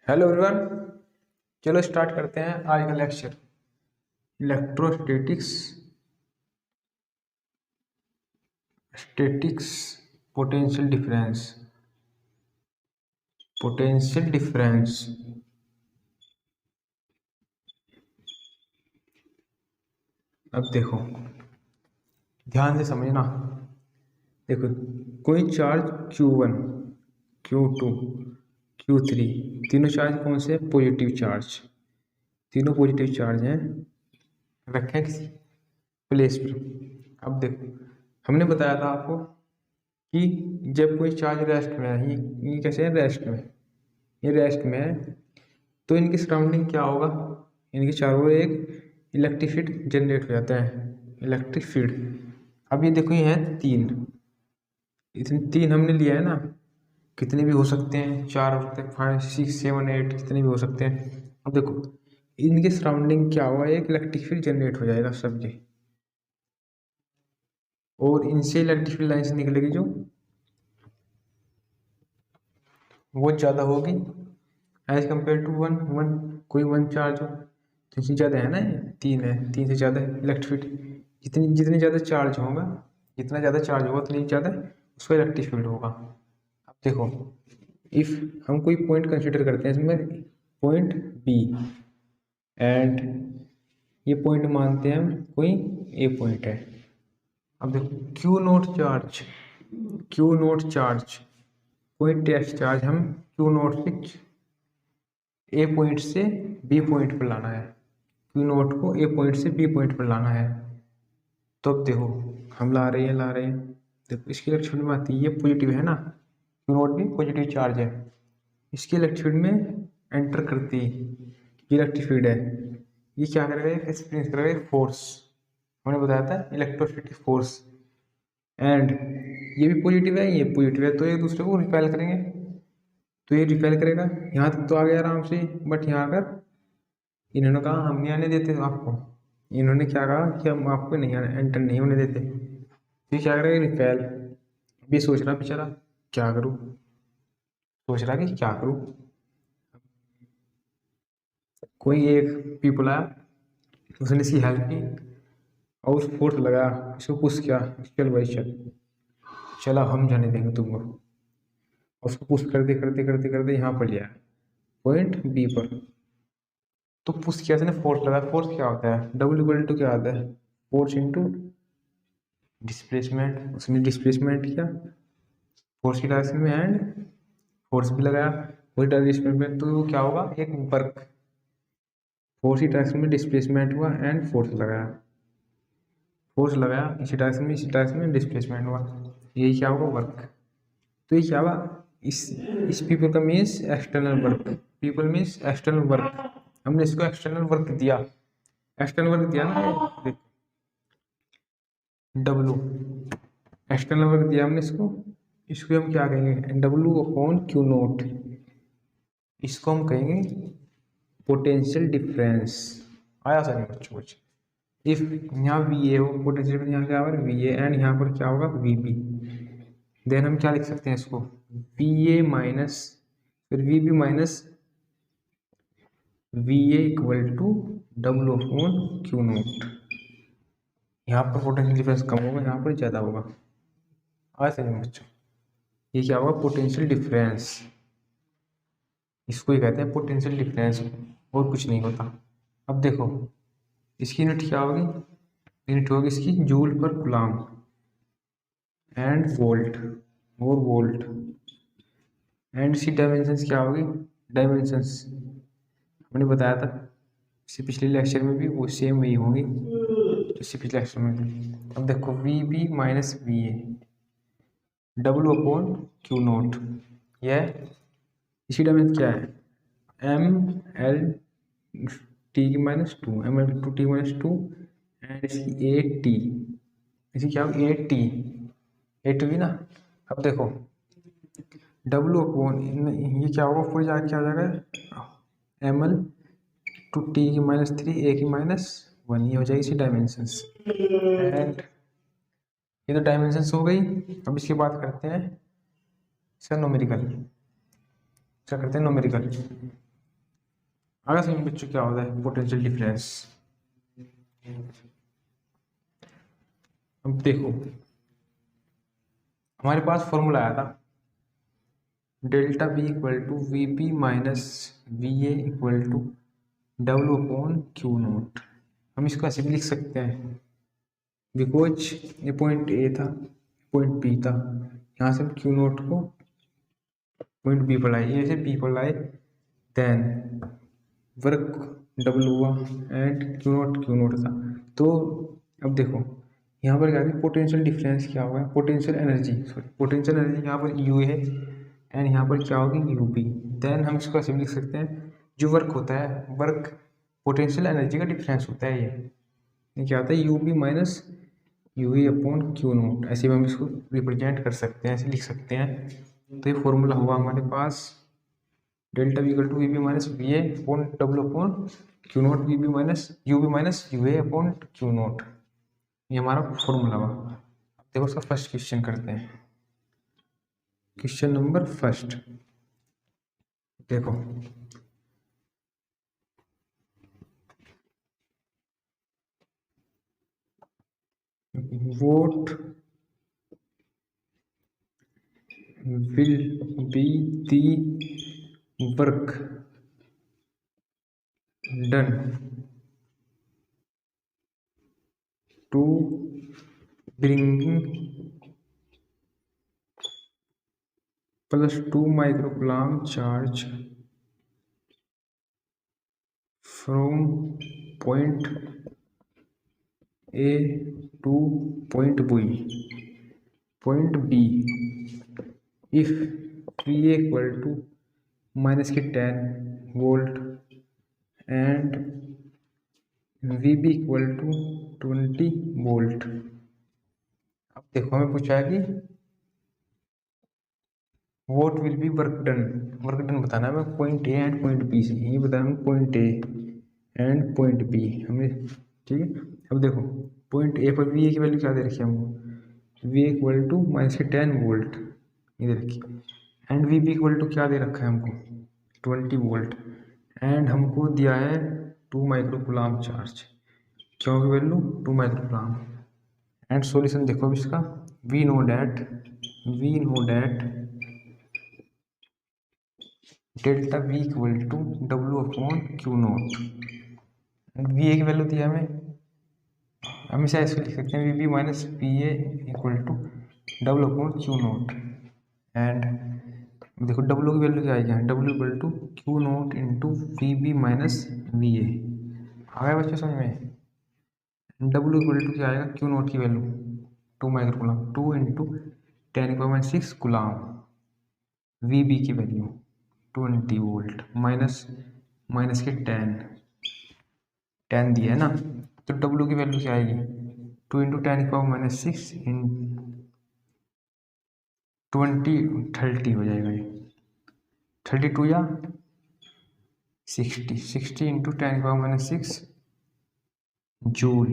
Hello everyone. चलो start करते हैं आज का lecture. Electrostatics statics potential difference. अब देखो, ध्यान से समझना। देखो, कोई चार्ज Q1, Q2, Q3 तीनों चार्ज कौन से? Positive charge. तीनों पॉजिटिव चार्ज हैं, रखें किसी प्लेस पर। अब देखो, हमने बताया था आपको कि जब कोई चार्ज रेस्ट में है, ये कैसे है? रेस्ट में, ये रेस्ट में है, तो इनकी सराउंडिंग क्या होगा? इनके चारों ओर एक इलेक्ट्रिक फील्ड जनरेट हो जाता है, इलेक्ट्रिक फील्ड। अब ये देखो, ये है तीन, इतने तीन हमने लिया है ना, कितने भी हो सकते हैं, चार हो सकते हैं, 5, 6, 7, 8 कितने भी हो सकते हैं। अब देखो, इनके सराउंडिंग क्या होगा? एक इलेक्ट्रिक फील्ड जनरेट हो जाएगा सबके, और इनसे इलेक्ट्रिक फील्ड लाइन से निकलेगी जो वो ज़्यादा होगी एज कम्पेयर टू वन। कोई वन चार्ज हो तो इससे ज़्यादा है ना, ये तीन है, तीन से ज़्यादा इलेक्ट्रिक फील्ड। जितनी ज़्यादा चार्ज होगा, जितना ज़्यादा चार्ज होगा उतनी ज़्यादा उसका इलेक्ट्रिक फील्ड होगा। अब देखो, इफ़ हम कोई पॉइंट कंसिडर करते हैं इसमें, पॉइंट बी, एंड ये पॉइंट मानते हैं हम कोई ए पॉइंट है। अब देखो, क्यू नोट चार्ज कोई टेस्ट चार्ज हम क्यू नोट से ए पॉइंट से बी पॉइंट पर लाना है, क्यू नोट को ए पॉइंट से बी पॉइंट पर लाना है। तो अब देखो, हम ला रहे हैं। देखो, इसकी इलेक्ट्रिक फील्ड में आती है, ये पॉजिटिव है ना, क्यू नोट भी पॉजिटिव चार्ज है। इसकी इलेक्ट्रिक फील्ड में एंटर करती इलेक्ट्रिक फील्ड है, ये क्या करेगा? एक्सपीरियंस करेगा फोर्स। हमने बताया था इलेक्ट्रोस्टैटिक फोर्स। एंड ये भी पॉजिटिव है, ये पॉजिटिव है, तो एक दूसरे को रिपेल करेंगे, तो ये रिपेल करेगा। यहाँ तक तो आ गया आराम से, बट यहाँ पर इन्होंने कहा हम नहीं आने देते आपको। इन्होंने क्या कहा कि हम आपको नहीं एंटर नहीं होने देते, तो ये क्या करेगा? रिपेल। अभी सोच रहा बेचारा क्या करूँ, सोच रहा कि क्या करूँ। कोई एक पीपल आया, उसने इसकी हेल्प की और उस फोर्स लगाया, इसको पुश किया, चल भाई चल, चला हम जाने देंगे तुमको। उसको पुश करते करते करते करते यहाँ पर लिया पॉइंट बी पर। तो पुश किया इसने, फोर्स लगाया। फोर्स क्या होता है? W = क्या आता है? Force into displacement. उसने डिस्प्लेसमेंट किया फोर्स की डायरेक्शन में, एंड फोर्स भी लगाया फोर्स डायरेक्शन में, तो क्या होगा? एक वर्क। फोर्स की डायरेक्शन में डिस्प्लेसमेंट हुआ एंड फोर्स लगाया इसी डायरेक्शन में डिस्प्लेसमेंट हुआ, यही क्या होगा? वर्क। तो ये क्या हुआ? इस पीपल का means external work. People means external work. हमने इसको एक्सटर्नल वर्क दिया, ना, डब्लू एक्सटर्नल वर्क दिया हमने इसको हम क्या कहेंगे? W/Q0। इसको हम कहेंगे पोटेंशियल डिफरेंस। आया सर बच्चों कुछ? इफ यहाँ VA हो, पोटेंशियल यहाँ क्या होगा? VA, एंड यहाँ पर क्या होगा? VB। देन हम क्या लिख सकते हैं इसको? VA माइनस, फिर VB माइनस VA = W/Q0। यहाँ पर पोटेंशियल डिफरेंस कम होगा, यहाँ पर ज़्यादा होगा। आया समझ बच्चों? ये क्या होगा? Potential difference. इसको ही कहते हैं पोटेंशियल डिफरेंस, और कुछ नहीं होता। अब देखो, इसकी यूनिट क्या होगी? यूनिट होगी इसकी जूल पर कूलम एंड वोल्ट, और वोल्ट। एंड इसकी डायमेंशंस क्या होगी? डायमेंशंस हमने बताया था इससे पिछले लेक्चर में भी, वो सेम वही होगी इससे पिछले लेक्चर में भी। अब देखो, VB माइनस VA W/Q0, यह इसकी डायमेंशन क्या है? ML/T-2, ML/T-2, एंड इसकी AT, इसकी क्या होगी? AT भी ना। अब देखो, ये क्या होगा? पूरी क्या हो जाएगा? ML/T-3 A-1, ये हो जाएगी इसकी डायमेंशंस। एंड ये तो डायमेंशंस हो गई। अब इसकी बात करते हैं इसका न्यूमेरिकल। अगर समझ बच्चों क्या होता है पोटेंशियल डिफरेंस। अब देखो हमारे पास फॉर्मूला आया था delta B equal to V P minus V A equal to W upon Q naught. हम इसको ऐसे भी लिख सकते हैं बिकॉज ये पॉइंट ए था पॉइंट बी था, यहाँ से हम क्यू नोट को पॉइंट बी पर लाए, ए से बी पर लाए, देन वर्क डब्ल्यू हुआ एंड क्यू नोट था। तो अब देखो यहाँ पर क्या है पोटेंशियल डिफरेंस क्या हुआ है, potential energy sorry potential energy यहाँ पर यू है एंड यहाँ पर क्या होगी यू बी। देन हम इसको ऐसे भी लिख सकते हैं जो वर्क होता है वर्क पोटेंशियल एनर्जी का डिफरेंस होता है ये क्या होता है U B minus U A upon Q naught. ऐसे भी हम इसको रिप्रेजेंट कर सकते हैं, ऐसे लिख सकते हैं। तो ये फॉर्मूला हुआ हमारे पास delta V equal to V B minus V A upon W upon Q note V B minus U A upon Q nought. ये हमारा फॉर्मूला हुआ। अब देखो उसका फर्स्ट क्वेश्चन करते हैं। क्वेश्चन नंबर फर्स्ट देखो what will be the work done to bringing +2 microcoulomb charge from point A to point B if V equal to -10 volt and VB equal to 20 volt. अब देखो हमें पूछा है कि what will be work done बताना है हमें point A and point B से, ये बताया हमें point A and point B हमें, ठीक है। अब देखो पॉइंट ए पर वी ए की वैल्यू क्या दे रखी है हमको, वी इक्वल टू -10 वोल्ट ये दे रखी and V B equal to क्या दे रखा है हमको 20 वोल्ट एंड हमको दिया है 2 माइक्रोकुलाम चार्ज, क्यों की वैल्यू 2 माइक्रोकुलाम। एंड सॉल्यूशन देखो अब इसका we know that delta V equal to W upon Q note. V A की वैल्यू दी है हमें, हम इसे ऐसे लिख सकते हैं V B minus P A equal to W upon Q nought and देखो डब्ल्यू की वैल्यू क्या आएगी W equal to Q nought into V B minus V A. आ गया बच्चों समझ में। डब्ल्यू इक्वल टू क्या आएगा क्यू नोट की value 2 microcoulomb 2 into 10⁻⁶ coulomb, V B की वैल्यू 20 वोल्ट माइनस के 10 दिया है ना, तो डब्ल्यू की वैल्यू क्या आएगी 2 इंटू 10⁻⁶ इन 30 हो जाएगा ये 32 या 60 इंटू 10⁻⁶ जूल,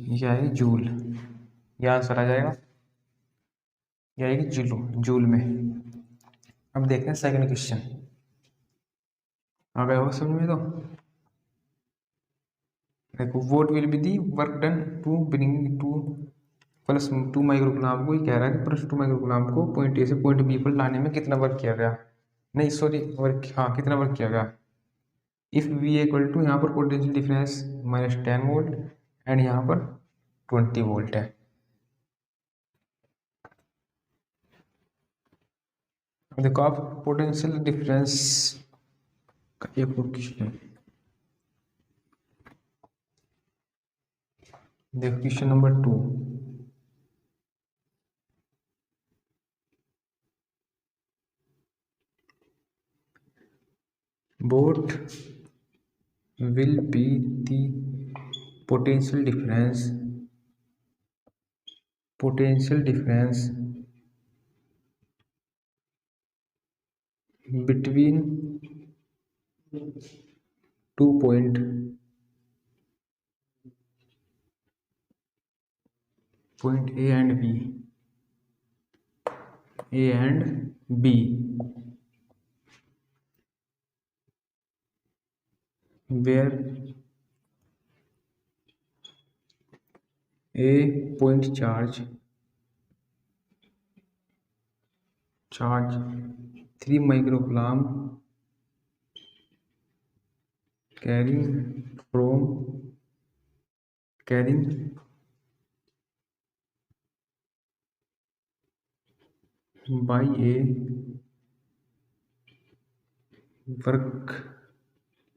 ये क्या आएगी जूल, ये आंसर आ जाएगा, ये आएगी जूल में। अब देखते हैं सेकंड क्वेश्चन, आ गया हो समझ में। तो देखो what will be the work done to bring to +2 microcoulomb को, ये कह रहा है कि +2 माइक्रोकुलाम को पॉइंट ए से पॉइंट बी पर लाने में कितना वर्क किया गया, नहीं सॉरी वर्क, हाँ कितना वर्क किया गया। इफ वी इक्वल टू यहाँ पर पोटेंशियल डिफरेंस -10 वोल्ट एंड यहाँ पर 20 वोल्ट है। अब देखो आप पोटेंशियल डिफरेंस का एक और क्वेश्चन देखो, question number 2 what will be the potential difference between 2 point A and B where a point charge 3 microcoulomb carrying by a work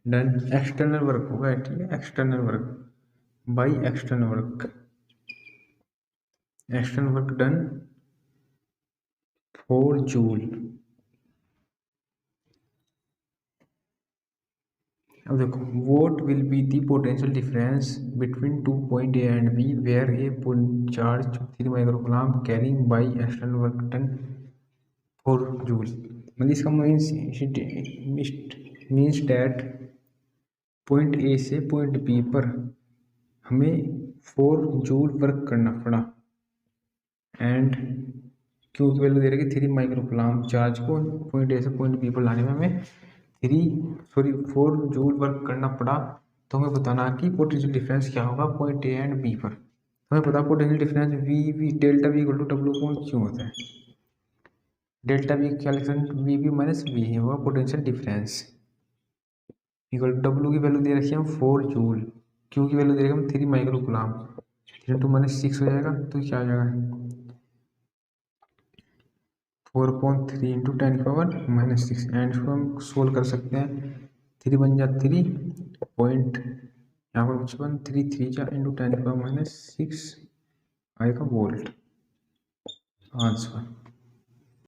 done external work होगा, ठीक है, external work by external work done 4 joule. अब देखो, what will be the potential difference between 2 point A and B where a point charge 3 microcoulomb carrying by external work done 4 joule. मतलब इसका means that point A से point B पर हमें 4 joule work करना पड़ा and Q की value दे रही है 3 माइक्रोकूलम चार्ज को पॉइंट ए से पॉइंट बी पर लाने में हमें 4 जूल वर्क करना पड़ा। तो हमें बताना कि पोटेंशियल डिफरेंस क्या होगा पॉइंट ए एंड बी पर। हमें पता potential difference V delta V equal to W upon Q होता है। डेल्टा वी क्या लिख सकते हैं, वी माइनस वी होगा पोटेंशियल डिफरेंस इक्वल डब्ल्यू की वैल्यू दे रखी है हम 4 जूल, क्यू की वैल्यू दे रखी है हम 3 माइक्रोकूलम, 3 × -6 हो जाएगा। तो क्या हो जाएगा 4/3 × 10⁻⁻6 एंड इसको हम सोल्व कर सकते हैं। 3 बन जा 3 पॉइंट, यहाँ पर 55 3 3 जा इंटू 10⁻⁻6 आएगा वोल्ट आंसर।